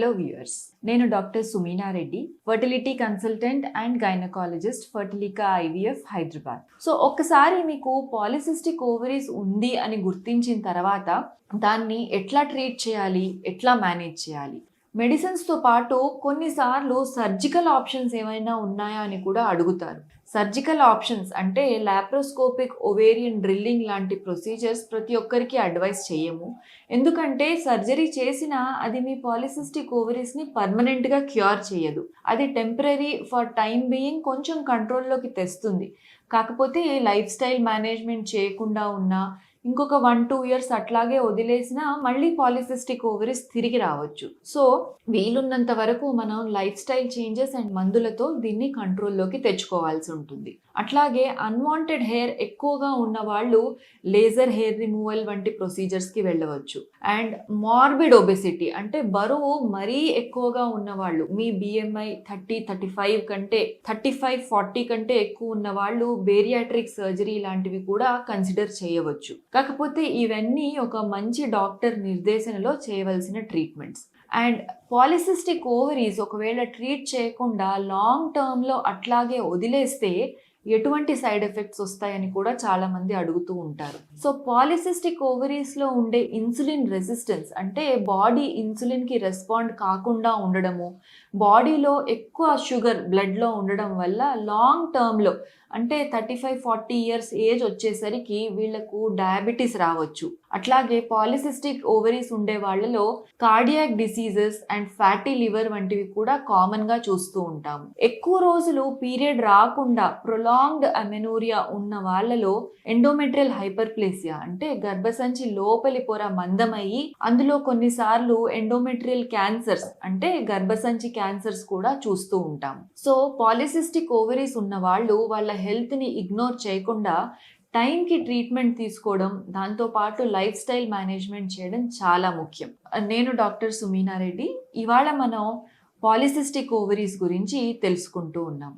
Hello viewers, నేను doctor Sumeena Reddy, fertility consultant and gynaecologist, Fertilica IVF, Hyderabad. So ఒక్కసారి మీకు polycystic ovaries ఉంది అని గుర్తించిన తర్వాత దాన్ని ఎట్లా ట్రీట్ చేయాలి, ఎట్లా మేనేజ్ చేయాలి? మెడిసిన్స్తో పాటు కొన్నిసార్లు సర్జికల్ ఆప్షన్స్ ఏమైనా ఉన్నాయా అని కూడా అడుగుతారు. సర్జికల్ ఆప్షన్స్ అంటే లాప్రోస్కోపిక్ ఓవేరియన్ డ్రిల్లింగ్ లాంటి ప్రొసీజర్స్ ప్రతి ఒక్కరికి అడ్వైస్ చేయము. ఎందుకంటే సర్జరీ చేసినా అది మీ పాలిసిస్టిక్ ఓవరీస్ని పర్మనెంట్గా క్యూర్ చేయదు. అది టెంపరీ, ఫర్ టైం బీయింగ్ కొంచెం కంట్రోల్లోకి తెస్తుంది. కాకపోతే లైఫ్ స్టైల్ మేనేజ్మెంట్ చేయకుండా ఉన్నా, ఇంకొక 1-2 ఇయర్స్ అట్లాగే వదిలేసినా మళ్ళీ పాలిసిస్టిక్ ఓవరీస్ తిరిగి రావచ్చు. సో వీలున్నంత వరకు మనం లైఫ్ స్టైల్ చేంజెస్ అండ్ మందులతో దీన్ని కంట్రోల్లోకి తెచ్చుకోవాల్సి ఉంటుంది. అట్లాగే అన్వాంటెడ్ హెయిర్ ఎక్కువగా ఉన్న వాళ్ళు లేజర్ హెయిర్ రిమూవల్ వంటి ప్రొసీజర్స్కి వెళ్ళవచ్చు. అండ్ మార్బిడ్ ఒబెసిటీ అంటే బరువు మరీ ఎక్కువగా ఉన్నవాళ్ళు, మీ బిఎంఐ 30-35 కంటే 35-40 కంటే ఎక్కువ ఉన్న వాళ్ళు బేరియాట్రిక్ సర్జరీ లాంటివి కూడా కన్సిడర్ చేయవచ్చు. కాకపోతే ఇవన్నీ ఒక మంచి డాక్టర్ నిర్దేశనలో చేయవలసిన ట్రీట్మెంట్స్. అండ్ పాలిసిస్టిక్ ఓవరీస్ ఒకవేళ ట్రీట్ చేయకుండా లాంగ్ టర్మ్లో అట్లాగే వదిలేస్తే ఎటువంటి సైడ్ ఎఫెక్ట్స్ వస్తాయని కూడా చాలామంది అడుగుతూ ఉంటారు. సో పాలిసిస్టిక్ ఓవరీస్లో ఉండే ఇన్సులిన్ రెసిస్టెన్స్ అంటే బాడీ ఇన్సులిన్కి రెస్పాండ్ కాకుండా ఉండడము, బాడీలో ఎక్కువ షుగర్ బ్లడ్లో ఉండడం వల్ల లాంగ్ టర్మ్లో అంటే 35-40 ఇయర్స్ ఏజ్ వచ్చేసరికి వీళ్లకు డయాబెటీస్ రావచ్చు. అట్లాగే పాలిసిస్టిక్ ఓవరీస్ ఉండే వాళ్ళలో cardiac diseases and fatty liver వంటివి కూడా కామన్గా చూస్తూ ఉంటాము. ఎక్కువ రోజులు పీరియడ్ రాకుండా ప్రొలాంగ్డ్ అమెనోరియా ఉన్న వాళ్ళలో ఎండోమెట్రియల్ హైపర్ప్లేసియా అంటే గర్భసంచి లోపలి పొర మందమయ్యి అందులో కొన్నిసార్లు ఎండోమెట్రియల్ క్యాన్సర్స్ అంటే గర్భసంచి క్యాన్సర్స్ కూడా చూస్తూ ఉంటాం. సో పాలిసిస్టిక్ ఓవరీస్ ఉన్న వాళ్ళు వాళ్ళ హెల్త్ని ఇగ్నోర్ చేయకుండా టైంకి ట్రీట్మెంట్ తీసుకోవడం, దాంతోపాటు లైఫ్ స్టైల్ మేనేజ్మెంట్ చేయడం చాలా ముఖ్యం. నేను డాక్టర్ సుమీనా రెడ్డి. ఇవాళ మనం పాలిసిస్టిక్ ఓవరీస్ గురించి తెలుసుకుంటూ ఉన్నాం.